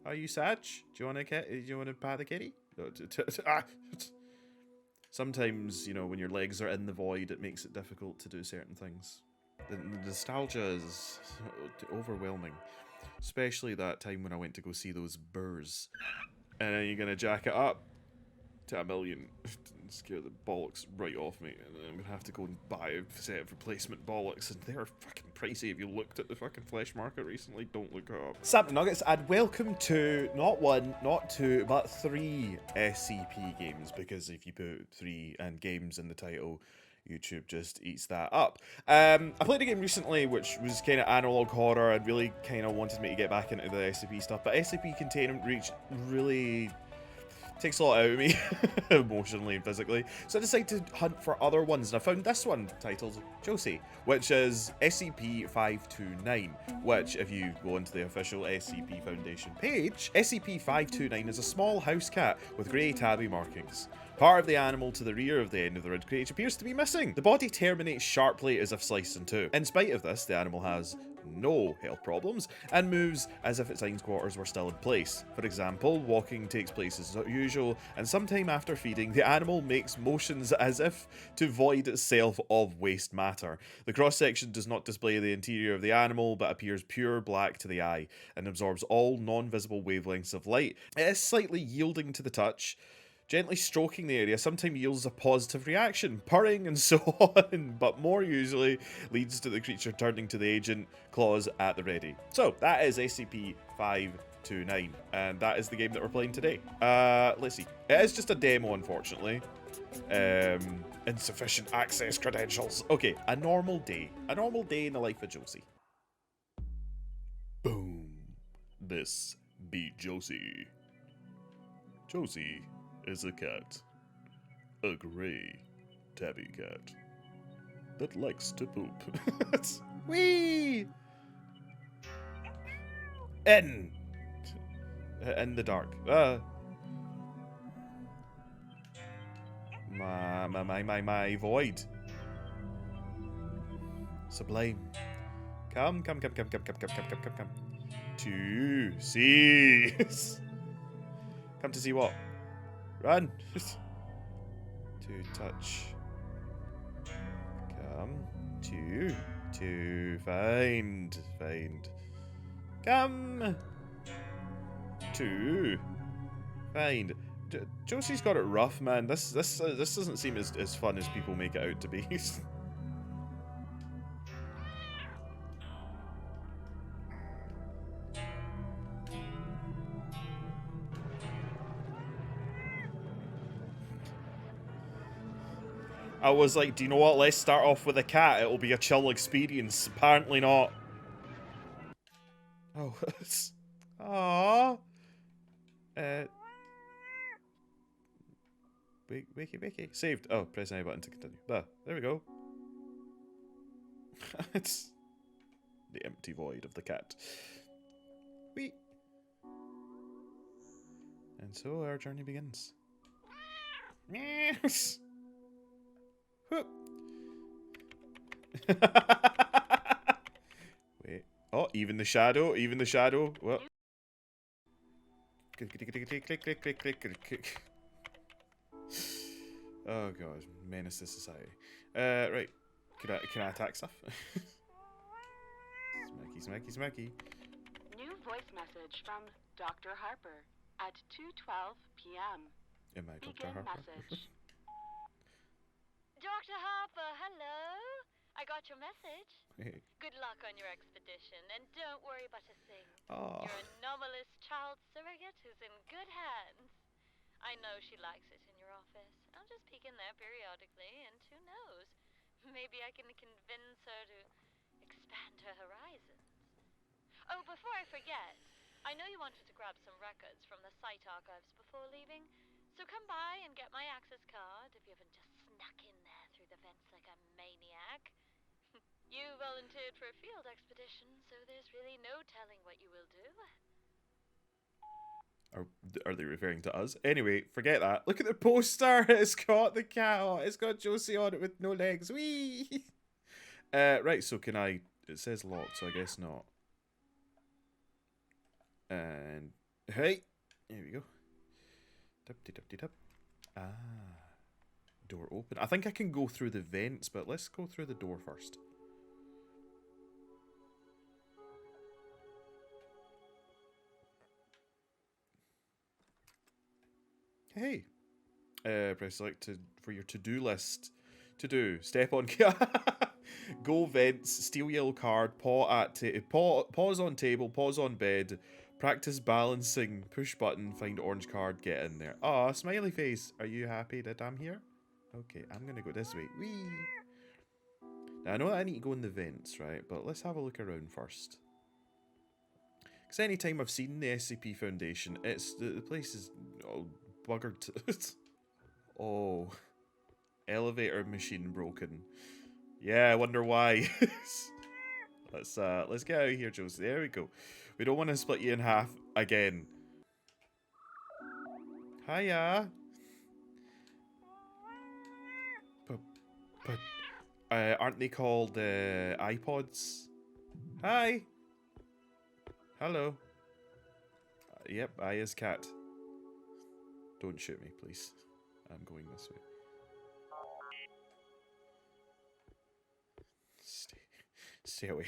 Are you sad? Do you want to pat the kitty? Sometimes, you know, when your legs are in the void, it makes it difficult to do certain things. The nostalgia is overwhelming. Especially that time when I went to go see those burrs. And then you're going to jack it up to 1,000,000 and scare the bollocks right off me. And then I'm going to have to go and buy a set of replacement bollocks. And they're fucking pricey. If you looked at the fucking flesh market recently, don't look it up. Samp Nuggets, and welcome to not 1, not 2, but 3 SCP games. Because if you put 3 and games in the title, YouTube just eats that up. I played a game recently which was kind of analog horror and really kind of wanted me to get back into the SCP stuff, but SCP Containment Breach really takes a lot out of me, emotionally and physically. So I decided to hunt for other ones, and I found this one titled Josie, which is SCP-529, which, if you go into the official SCP Foundation page, SCP-529 is a small house cat with grey tabby markings. Part of the animal to the rear of the end of the rib cage appears to be missing. The body terminates sharply as if sliced in two. In spite of this, the animal has no health problems and moves as if its hindquarters were still in place. For example, walking takes place as usual, and sometime after feeding, the animal makes motions as if to void itself of waste matter. The cross-section does not display the interior of the animal, but appears pure black to the eye, and absorbs all non-visible wavelengths of light. It is slightly yielding to the touch. Gently stroking the area sometimes yields a positive reaction, purring and so on, but more usually leads to the creature turning to the agent, claws at the ready. So, that is SCP-529, and that is the game that we're playing today. Let's see. It is just a demo, unfortunately. Insufficient access credentials. Okay, a normal day. A normal day in the life of Josie. Boom. This be Josie. Josie is a cat. A grey tabby cat that likes to poop. Whee! In the dark. My void. Sublime. Come. To see. Come to see what? Run! To touch. Come. To find. Come. To find. Josie's got it rough, man. This doesn't seem as fun as people make it out to be. I was like, do you know what? Let's start off with a cat. It'll be a chill experience. Apparently not. Oh. Aww. Wakey. Saved. Oh, press any button to continue. There we go. It's the empty void of the cat. Whee. And so our journey begins. Yes. Wait. Oh, even the shadow. What? Oh god, menace to society. Right. Can I attack stuff? Smacky. New voice message from Dr. Harper at 2:12 p.m. Am I Dr. Harper? Message. Dr. Harper, hello. I got your message. Hey. Good luck on your expedition, and don't worry about a thing. Oh. Your anomalous child surrogate is in good hands. I know she likes it in your office. I'll just peek in there periodically, and who knows? Maybe I can convince her to expand her horizons. Oh, before I forget, I know you wanted to grab some records from the site archives before leaving, so come by and get my access card if you haven't just snuck in there through the vents like a maniac. You volunteered for a field expedition, so there's really no telling what you will do. Are they referring to us? Anyway, forget that. Look at the poster. It's got the cat on. It's got Josie on it with no legs. Whee! Right, so can I... It says locked, so I guess not. And Hey, there we go. Tip. Ah, door open. I think I can go through the vents, but let's go through the door first. Hey, press select for your to-do list. To do, step on go vents, steal yellow card, pause on table, pause on bed, practice balancing, push button, find orange card, get in there. Aw, smiley face. Are you happy that I'm here? Okay, I'm gonna go this way. Whee! Now I know that I need to go in the vents, right? But let's have a look around first. Because anytime I've seen the SCP Foundation, it's the place is all buggered. Oh. Elevator machine broken. Yeah, I wonder why. Let's get out of here, Josie. There we go. We don't want to split you in half again. Hiya. But aren't they called iPods? Hi. Hello. Yep, I is cat. Don't shoot me, please. I'm going this way. Stay away.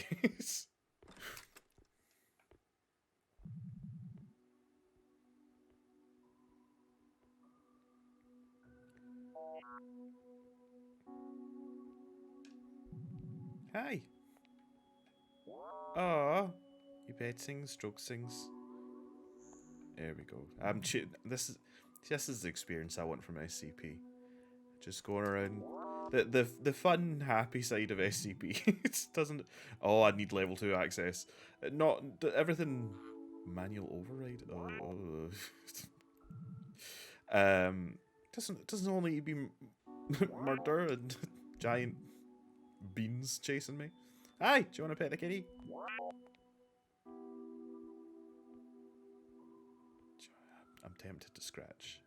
Hi. Oh, you bed sings, stroke sings. There we go. This is the experience I want from SCP. Just going around the fun, happy side of SCP. It doesn't. Oh, I need level 2 access. Not everything. Manual override. Oh. Doesn't only be murder and giant beans chasing me. Hi, do you want to pet the kitty? I'm tempted to scratch.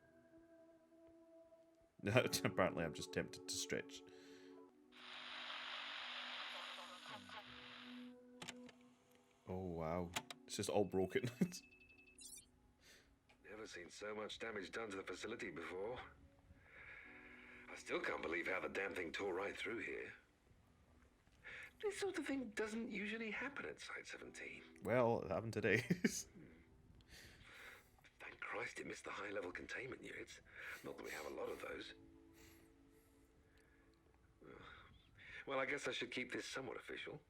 No, apparently I'm just tempted to stretch. Oh wow, it's just all broken. Never seen so much damage done to the facility before. I still can't believe how the damn thing tore right through here. This sort of thing doesn't usually happen at Site 17. Well, it happened today. Thank Christ it missed the high-level containment units. Not that we have a lot of those. Well, I guess I should keep this somewhat official.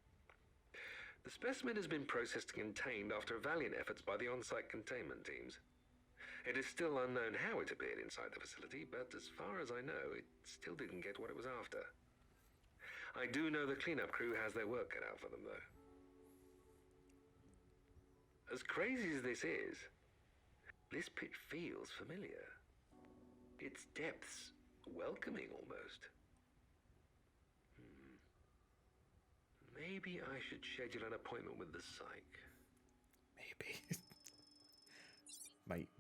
The specimen has been processed and contained after valiant efforts by the on-site containment teams. It is still unknown how it appeared inside the facility, but as far as I know, it still didn't get what it was after. I do know the cleanup crew has their work cut out for them, though. As crazy as this is, this pit feels familiar. Its depths welcoming, almost. Maybe I should schedule an appointment with the psych. Maybe.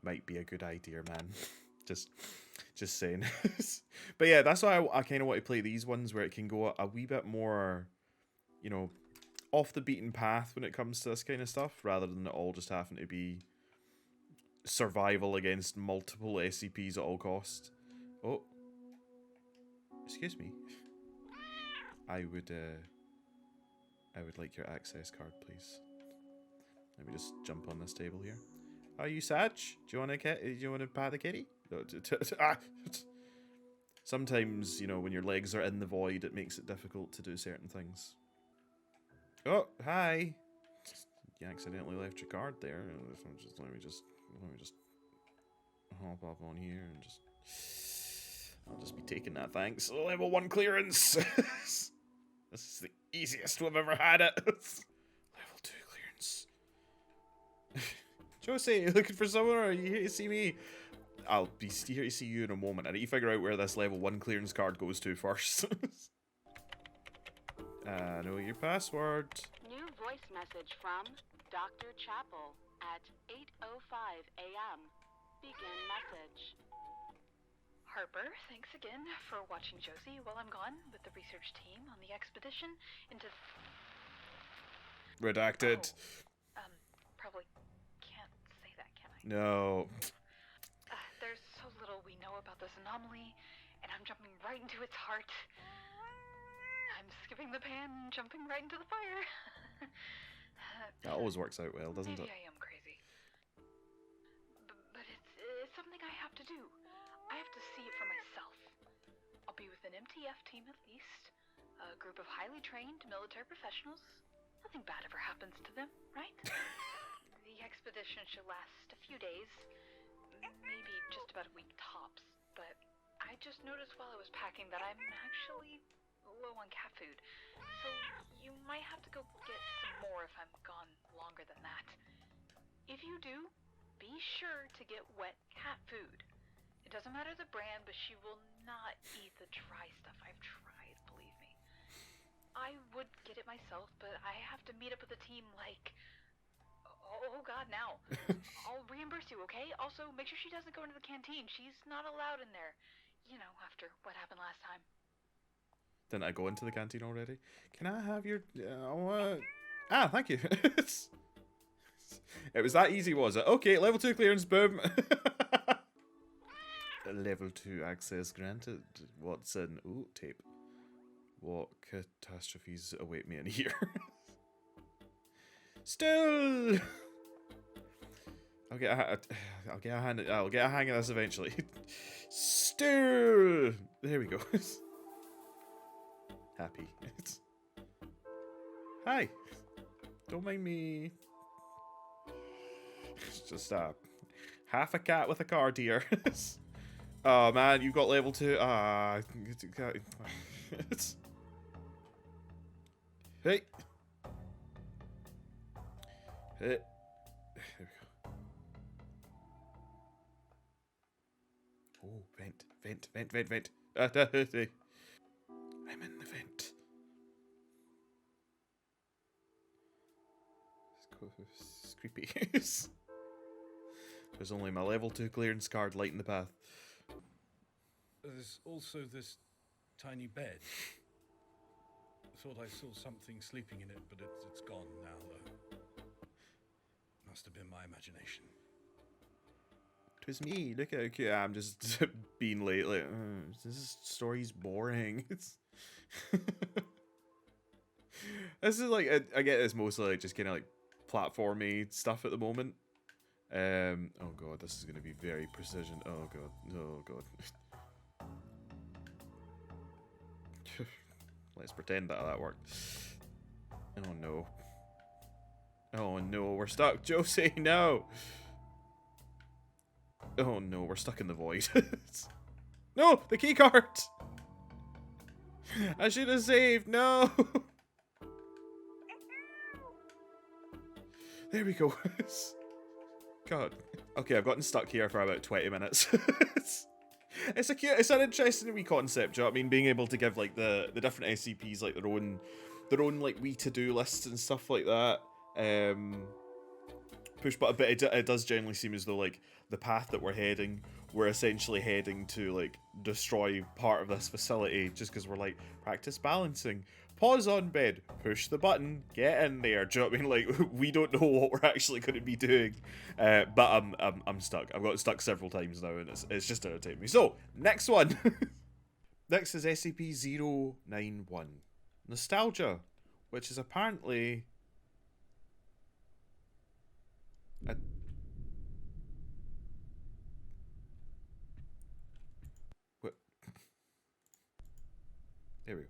might be a good idea, man. just saying. But yeah, that's why I kind of want to play these ones where it can go a wee bit more, you know, off the beaten path when it comes to this kind of stuff, rather than it all just having to be survival against multiple SCPs at all cost. Oh, excuse me. I would like your access card, please. Let me just jump on this table here. Are you Sag? Do you want to pat the kitty? Sometimes, you know, when your legs are in the void, it makes it difficult to do certain things. Oh, hi. You accidentally left your card there. Let me just hop up on here and just. I'll just be taking that, thanks. Level 1 clearance. This is the easiest we've ever had it. Level 2 clearance. Josie, looking for someone, or are you here to see me? I'll be here to see you in a moment. I need to figure out where this level 1 clearance card goes to first. Know your password. New voice message from Dr. Chapel at 8:05 a.m. Begin message. Harper, thanks again for watching Josie while I'm gone with the research team on the expedition into... Redacted. Probably can't say that, can I? No. There's so little we know about this anomaly, and I'm jumping right into its heart. I'm skipping the pan and jumping right into the fire. That always works out well, doesn't Maybe it? I am crazy. But it's something I have to do. I have to see it for myself. I'll be with an MTF team at least. A group of highly trained military professionals. Nothing bad ever happens to them, right? The expedition should last a few days. Maybe just about a week tops. But I just noticed while I was packing that I'm actually low on cat food. So you might have to go get some more if I'm gone longer than that. If you do, be sure to get wet cat food. It doesn't matter the brand, but she will not eat the dry stuff. I've tried, believe me. I would get it myself, but I have to meet up with the team like... Oh god, now. I'll reimburse you, okay? Also, make sure she doesn't go into the canteen. She's not allowed in there. You know, after what happened last time. Didn't I go into the canteen already? Can I have your... Ah, thank you. It was that easy, was it? Okay, level 2 clearance, boom. Level 2 access granted. What's in... Ooh, tape. What catastrophes await me in here? Still! I'll get a hang of this eventually. Still! There we go. Happy. Hi. Don't mind me. It's just half a cat with a car, dear. Oh man, you got level 2. Hey. Hey. There we go. Oh, vent. I'm in the vent. It's creepy. There's only my level 2 clearance card lighting the path. There's also this tiny bed. I thought I saw something sleeping in it, but it's gone now, though. Must have been my imagination. 'Twas me. Look how cute I'm just being late. Like, this story's boring. This is like I get this mostly like just kind of like platformy stuff at the moment. Oh god, this is gonna be very precision. Oh god. Let's pretend that worked. Oh no. Oh no, we're stuck. Josie, no. Oh no, we're stuck in the void. No, the key card. I should have saved. No. There we go. God. Okay, I've gotten stuck here for about 20 minutes. It's an interesting wee concept, do you know what I mean? Being able to give like the different SCPs like their own like wee to-do lists and stuff like that. Push button, but it does generally seem as though like the path that we're essentially heading to like destroy part of this facility just because we're like practice balancing. Pause on bed, push the button, get in there. Do you know what I mean? Like we don't know what we're actually going to be doing, but I'm stuck. I've got stuck several times now, and it's just irritating me. So next one, next is SCP-091, Nostalgia, which is apparently a what? There we go.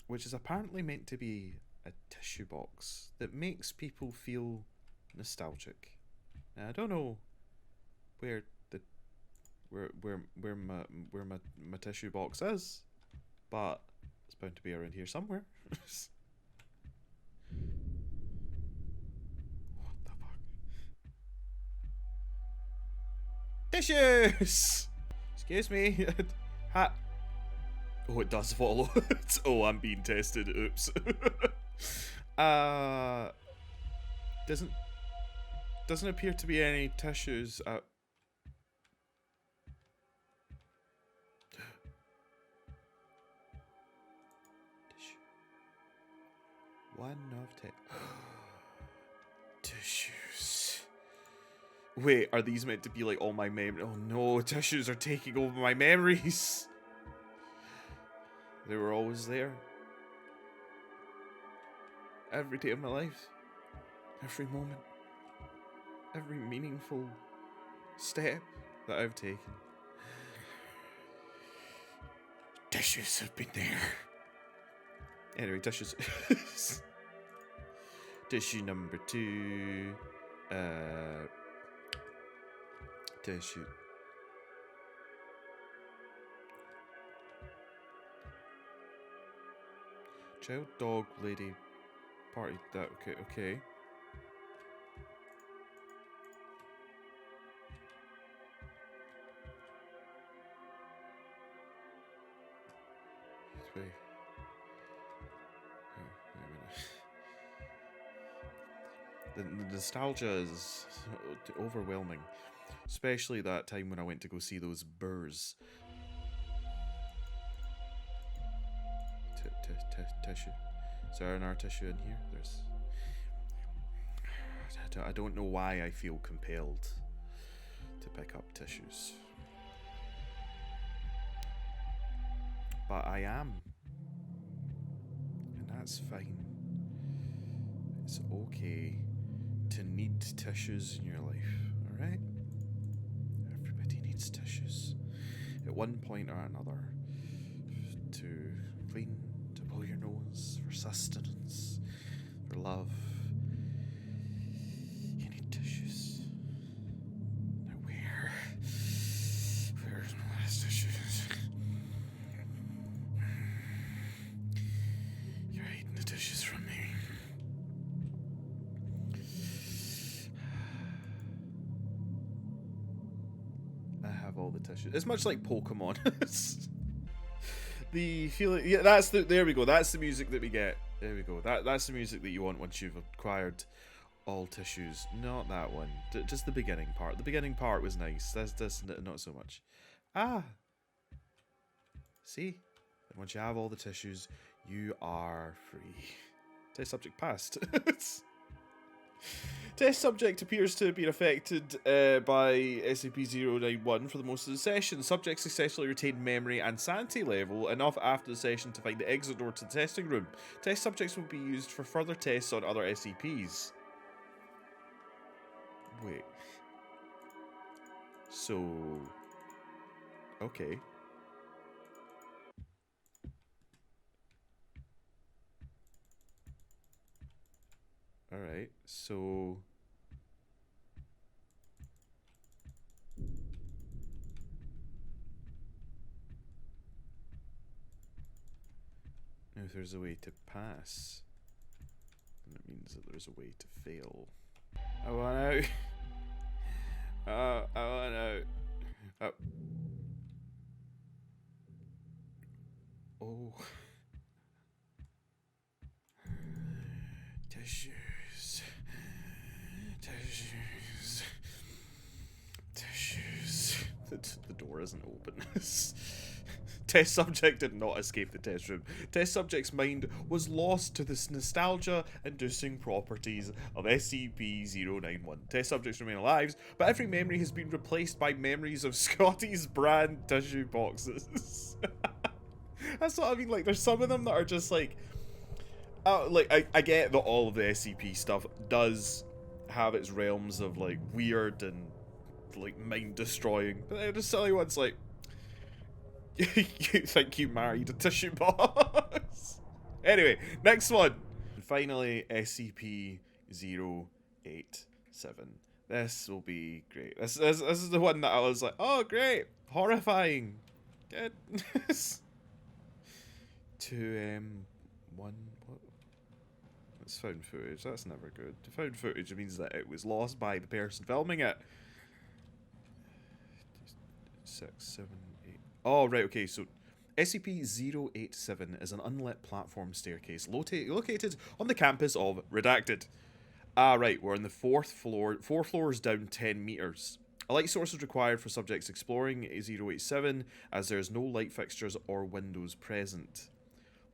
Which is apparently meant to be a tissue box that makes people feel nostalgic. Now, I don't know where my tissue box is, but it's bound to be around here somewhere. What the fuck? Tissues! Excuse me. Ha. Oh, it does follow. Oh, I'm being tested. Oops. Doesn't appear to be any tissues. Tissue. One of tissues. Wait, are these meant to be like all my memories? Oh no, tissues are taking over my memories. They were always there. Every day of my life. Every moment. Every meaningful step that I've taken. Tissues have been there. Anyway, tissues. Tissue number 2. Tissue. Child, dog, lady, party. That okay. Wait. Wait a minute. The nostalgia is overwhelming, especially that time when I went to go see those burrs. Tissue. Is there another tissue in here? There's. I don't know why I feel compelled to pick up tissues, but I am, and that's fine. It's okay to need tissues in your life, alright? Everybody needs tissues at one point or another, to clean, to blow your nose, for sustenance, for love. You need tissues. Now where's my last tissues? You're hiding the tissues from me. I have all the tissues. It's much like Pokemon. The feeling, yeah, there we go. That's the music that we get. There we go. That's the music that you want once you've acquired all tissues. Not that one. Just the beginning part. The beginning part was nice. That's not so much. Ah. See? And once you have all the tissues, you are free. Test subject passed. Test subject appears to have been affected by SCP-091 for the most of the session. Subject successfully retained memory and sanity level enough after the session to find the exit door to the testing room. Test subjects will be used for further tests on other SCPs. Wait. So... okay. Alright, so... now if there's a way to pass, then it means that there's a way to fail. I want out. I want out. Oh. Oh. Tissues. Tissues. Tissues. The door isn't open. Test subject did not escape the test room. Test subject's mind was lost to the nostalgia-inducing properties of SCP-091. Test subjects remain alive, but every memory has been replaced by memories of Scotty's brand tissue boxes. That's what I mean, like, there's some of them that are just like... I get that all of the SCP stuff does have its realms of, like, weird and, like, mind-destroying, but there's silly ones like... you think you married a tissue box? Anyway, next one. And finally, SCP-087. This will be great. This is the one that I was like, oh great, horrifying. Good. 2M1. What? That's found footage. That's never good. Found footage means that it was lost by the person filming it. 6, 7, 8. Oh, right, okay, so SCP-087 is an unlit platform staircase located on the campus of Redacted. Ah, right, we're on the 4th floor, 4 floors down 10 meters. A light source is required for subjects exploring 087, as there is no light fixtures or windows present.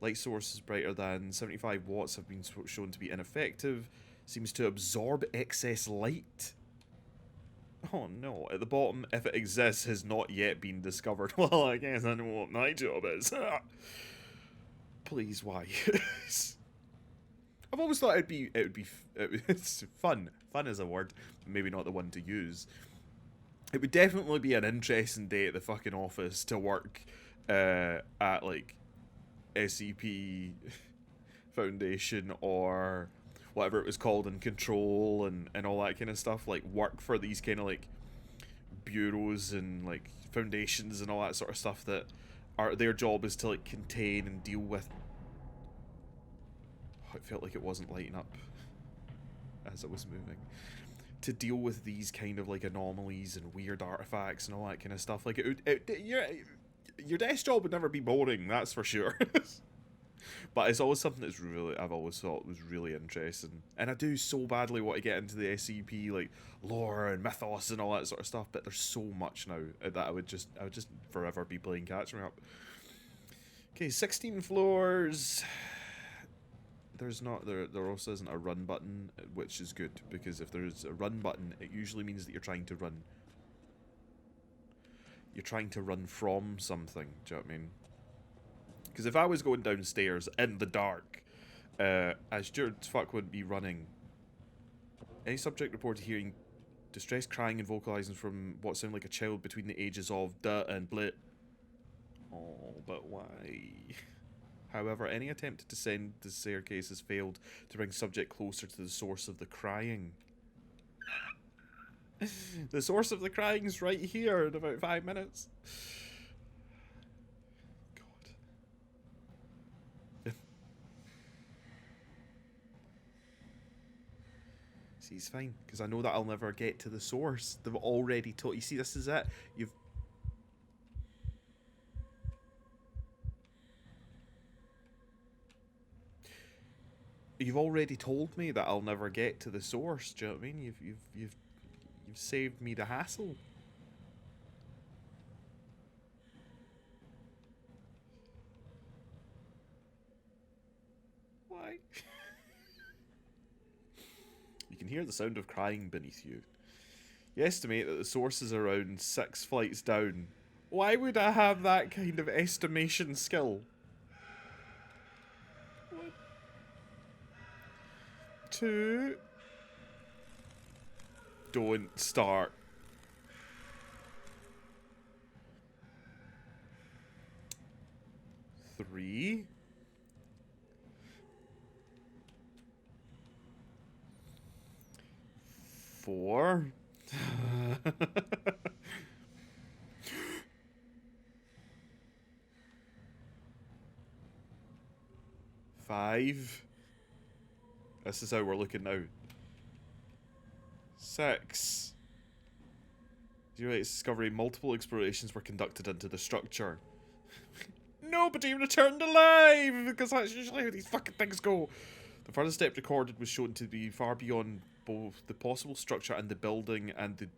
Light sources brighter than 75 watts have been shown to be ineffective. Seems to absorb excess light. Oh no, at the bottom, if it exists, has not yet been discovered. Well, I guess I know what my job is. Please, why? I've always thought it's fun. Fun is a word, maybe not the one to use. It would definitely be an interesting day at the fucking office to work at like SCP Foundation or whatever it was called in Control and all that kind of stuff. Like work for these kind of like bureaus and like foundations and all that sort of stuff that are their job is to like contain and deal with. Oh, it felt like it wasn't lighting up as it was moving. To deal with these kind of like anomalies and weird artifacts and all that kind of stuff. Like your desk job would never be boring, that's for sure. But it's always something that's really, I've always thought was really interesting. And I do so badly want to get into the SCP like lore and mythos and all that sort of stuff, but there's so much now that I would just forever be playing catch me up. Okay, 16 floors. There's not, there also isn't a run button, which is good, because if there's a run button, it usually means that you're trying to run. You're trying to run from something, do you know what I mean? Because if I was going downstairs in the dark, as Stuart fuck would be running. Any subject reported hearing distressed crying and vocalizing from what sounded like a child between the ages of duh and blit. Oh, but why? However, any attempt to descend the staircase has failed to bring subject closer to the source of the crying. The source of the crying is right here in about 5 minutes. God. See, it's fine, because I know that I'll never get to the source. They've already told you. See, this is it. You've already told me that I'll never get to the source. Do you know what I mean? You've saved me the hassle. Why? You can hear the sound of crying beneath you. You estimate that the source is around 6 flights down. Why would I have that kind of estimation skill? 2. Don't start. 3. 4. 5. This is how we're looking now. 6. 08 discovery. Multiple explorations were conducted into the structure. Nobody returned alive! Because that's usually how these fucking things go. The furthest depth recorded was shown to be far beyond both the possible structure and the building and the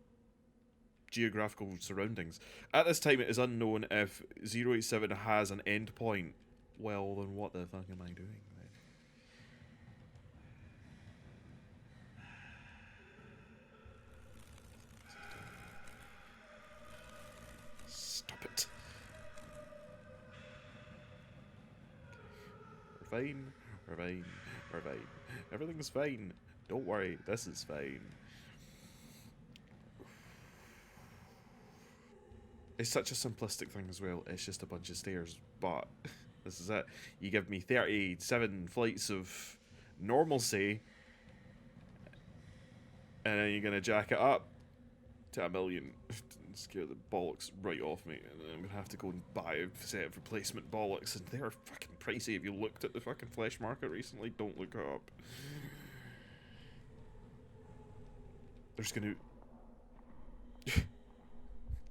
geographical surroundings. At this time, it is unknown if 087 has an end point. Well, then what the fuck am I doing then? Stop it. We're fine. We're fine. We're fine. Everything's fine. Don't worry. This is fine. It's such a simplistic thing as well. It's just a bunch of stairs. But this is it. You give me 37 flights of normalcy, and then you're going to jack it up to 1,000,000. Scare the bollocks right off me. And then I'm going to have to go and buy a set of replacement bollocks. And they're fucking pricey. If you looked at the fucking flesh market recently, don't look it up. There's going to...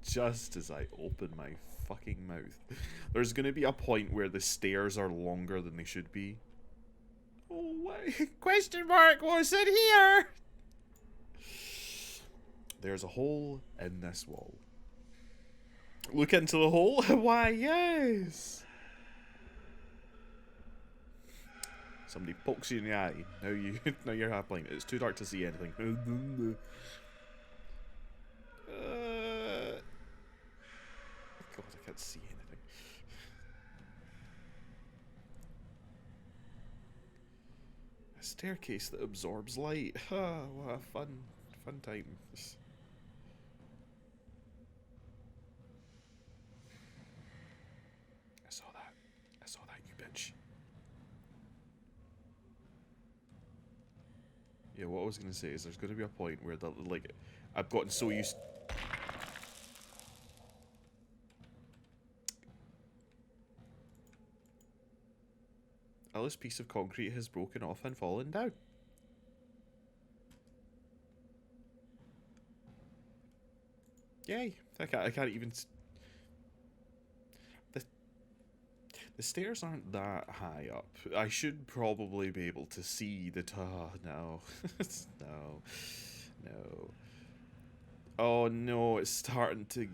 Just as I open my fucking mouth, there's going to be a point where the stairs are longer than they should be. Oh, what? Question mark, what's in here? There's a hole in this wall. Look into the hole? Why, yes. Somebody pokes you in the eye. Now you're half blind. It's too dark to see anything. can't see anything. A staircase that absorbs light. Ah, what a fun time. I saw that, you bitch. Yeah, what I was gonna say is there's gonna be a point where like I've gotten so used. This piece of concrete has broken off and fallen down. Yay! I can't even. The stairs aren't that high up. I should probably be able to see the. Oh no, no. Oh no! It's starting to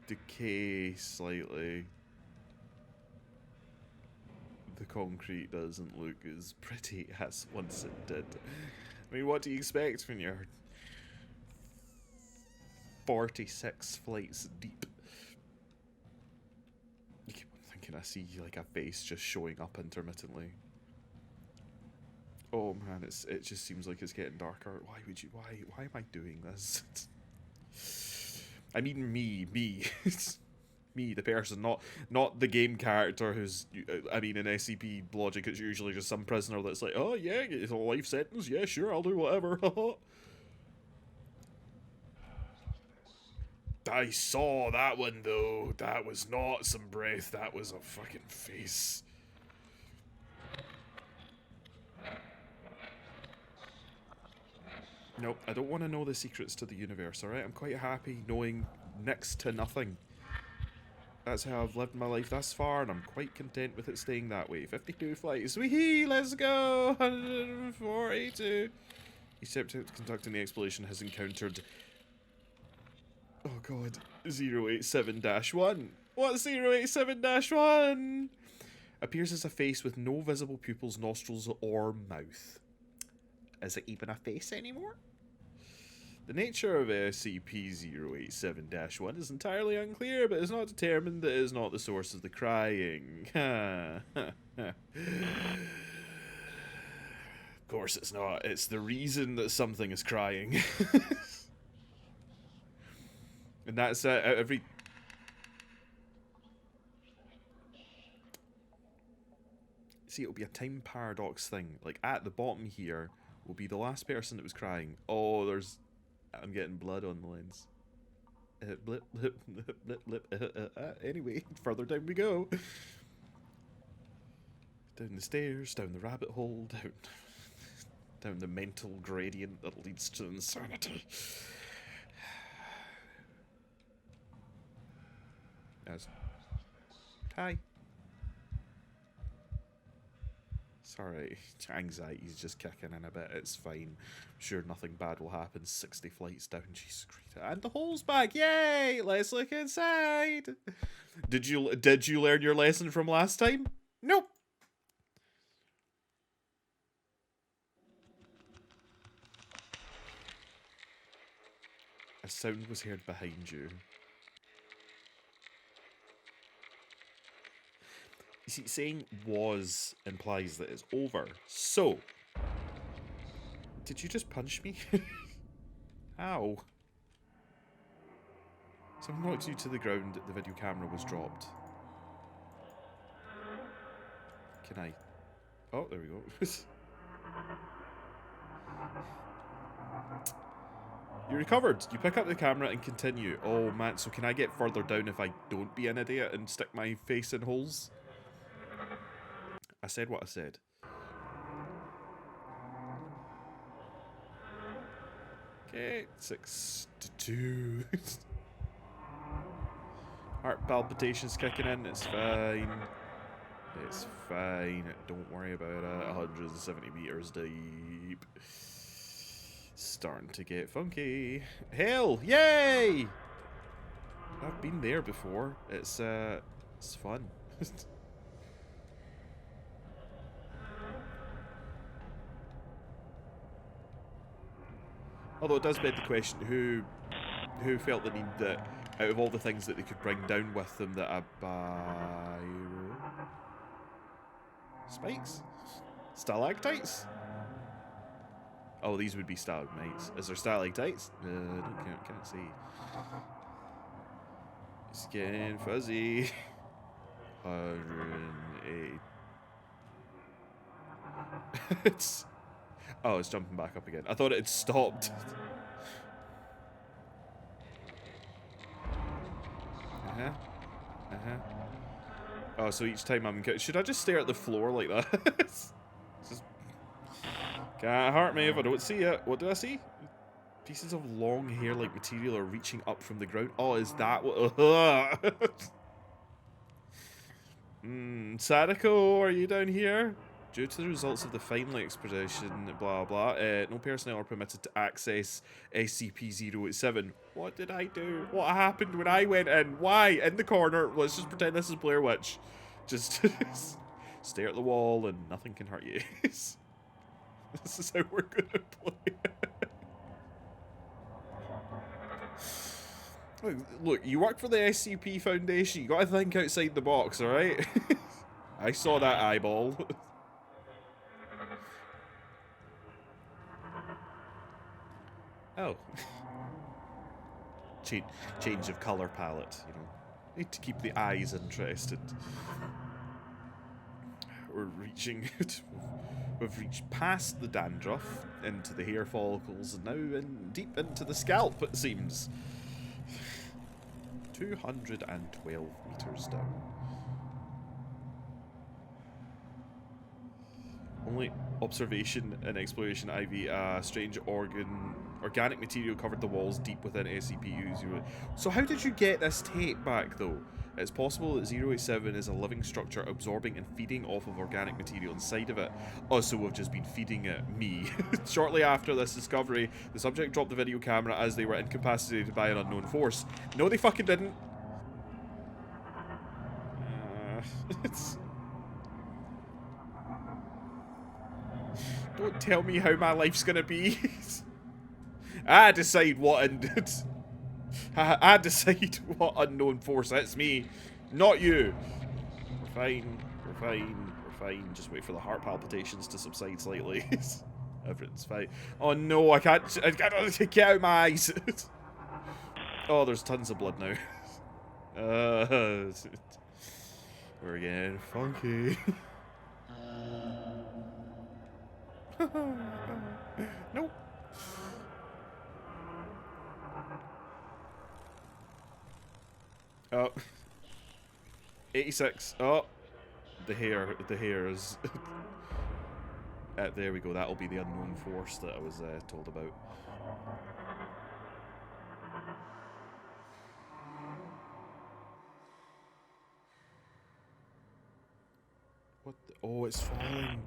decay slightly. The concrete doesn't look as pretty as once it did. I mean, what do you expect when you're 46 flights deep? I keep on thinking I see like a face just showing up intermittently. Oh man, it just seems like it's getting darker. Why am I doing this? I mean me. Me, the person, not the game character who's, I mean, in SCP logic, it's usually just some prisoner that's like, oh yeah, it's a life sentence, yeah, sure, I'll do whatever. I saw that one, though. That was not some breath, that was a fucking face. Nope, I don't want to know the secrets to the universe, alright? I'm quite happy knowing next to nothing. That's how I've lived my life thus far, and I'm quite content with it staying that way. 52 flights. Wee-hee, let's go! 142. Except conducting the exploration has encountered... Oh god. 087-1. What's 087-1? Appears as a face with no visible pupils, nostrils, or mouth. Is it even a face anymore? The nature of SCP-087-1 is entirely unclear, but is not determined that it is not the source of the crying. Of course it's not. It's the reason that something is crying. And that's every... See, it'll be a time paradox thing. Like, at the bottom here will be the last person that was crying. Oh, there's... I'm getting blood on the lens. Blip, blip, blip, blip. Anyway, further down we go. Down the stairs, down the rabbit hole, down the mental gradient that leads to insanity. Hi. Sorry, anxiety's just kicking in a bit. It's fine. I'm sure nothing bad will happen. 60 flights down. Jesus Christ. And the hole's back. Yay! Let's look inside. Did you learn your lesson from last time? Nope. A sound was heard behind you. You see, saying was implies that it's over. So, did you just punch me? How? Someone knocked you to the ground, the video camera was dropped. Can I... Oh, there we go. You recovered. You pick up the camera and continue. Oh man, so can I get further down if I don't be an idiot and stick my face in holes? I said what I said. Okay, 6 to 2. Heart palpitations kicking in, it's fine. It's fine, don't worry about it. 170 meters deep. Starting to get funky. Hell, yay! I've been there before. It's fun. Although it does beg the question, who felt the need that out of all the things that they could bring down with them, that a biro... Spikes? Stalactites? Oh, these would be stalagmites. Is there stalactites? I can't see. It's getting fuzzy. 108. It's... Oh, it's jumping back up again. I thought it had stopped. Oh, so each time I'm... Should I just stare at the floor like that? Just... Can't hurt me if I don't see it. What do I see? Pieces of long hair-like material are reaching up from the ground. Oh, is that what... Sadako, are you down here? Due to the results of the final expedition, blah blah, no personnel are permitted to access SCP-087. What did I do? What happened when I went in? Why? In the corner. Let's just pretend this is Blair Witch. Just stare at the wall and nothing can hurt you. This is how we're gonna play it. Look, you work for the SCP Foundation. You gotta think outside the box, alright? I saw that eyeball. Oh. Change of colour palette, you know. Need to keep the eyes interested. We're reaching... We've reached past the dandruff, into the hair follicles, and now deep into the scalp, it seems. 212 meters down. Only observation and exploration IV, strange organic material covered the walls deep within SCP-0. So how did you get this tape back, though? It's possible that 087 is a living structure absorbing and feeding off of organic material inside of it. Oh, so we've just been feeding it me. Shortly after this discovery, the subject dropped the video camera as they were incapacitated by an unknown force. No, they fucking didn't. Don't tell me how my life's gonna be. I decide what I decide what unknown force hits me, not you. We're fine. We're fine. We're fine. Just wait for the heart palpitations to subside slightly. Everything's fine. Oh no, I can't get out my eyes. Oh, there's tons of blood now. We're getting funky. Nope. Oh. 86. Oh. The hair is... there we go. That'll be the unknown force that I was told about. What the... Oh, it's falling.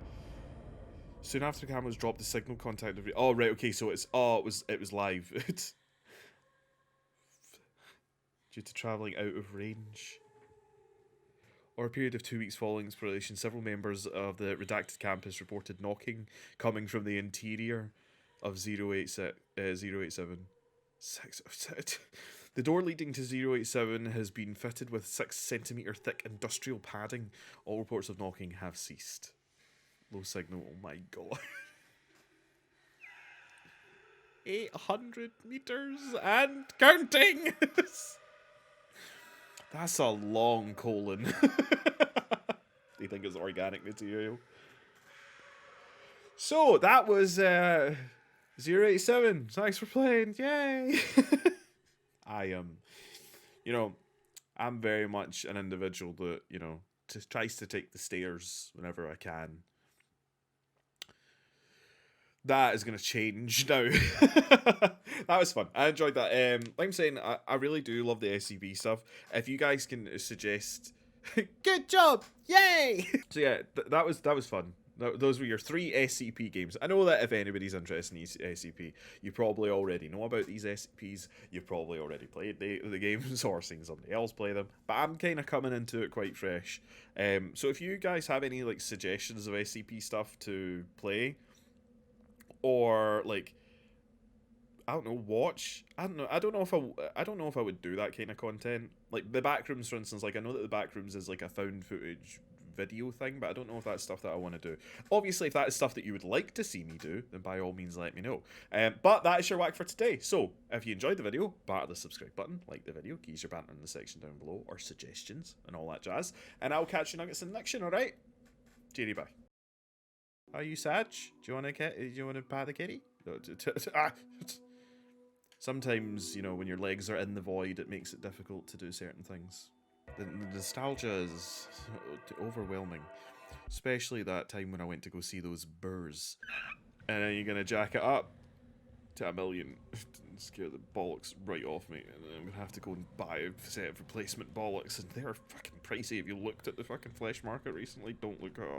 Soon after the cameras dropped, the signal contact... Oh, right, okay, so it's... Oh, it was live. Due to travelling out of range. Over a period of 2 weeks following exploration, several members of the redacted campus reported knocking coming from the interior of 087. The door leading to 087 has been fitted with 6 centimetre thick industrial padding. All reports of knocking have ceased. Low signal, oh my god. 800 meters and counting! That's a long colon. They think it's organic material. So, that was 087. Thanks for playing. Yay! I am, I'm very much an individual that, just tries to take the stairs whenever I can. That is going to change now. That was fun. I enjoyed that. Like I'm saying, I really do love the SCP stuff. If you guys can suggest... Good job! Yay! So yeah, that was fun. Those were your 3 SCP games. I know that if anybody's interested in SCP, you probably already know about these SCPs. You've probably already played the games or seen somebody else play them. But I'm kind of coming into it quite fresh. So if you guys have any suggestions of SCP stuff to play... or I don't know, watch. I don't know. I don't know if I would do that kind of content. Like the backrooms, for instance. Like I know that the backrooms is like a found footage video thing, but I don't know if that's stuff that I want to do. Obviously, if that is stuff that you would like to see me do, then by all means let me know. But that is your whack for today. So if you enjoyed the video, batter the subscribe button, like the video, keys your banter in the section down below, or suggestions and all that jazz. And I'll catch you nuggets in the next one. All right? Cheery bye. Are you Sag? Do you want to pat the kitty? Sometimes, you know, when your legs are in the void, it makes it difficult to do certain things. The nostalgia is overwhelming. Especially that time when I went to go see those burrs. And then you're going to jack it up to $1 million. Scare the bollocks right off me. And then I'm going to have to go and buy a set of replacement bollocks. And they're fucking pricey. If you looked at the fucking flesh market recently, don't look it up.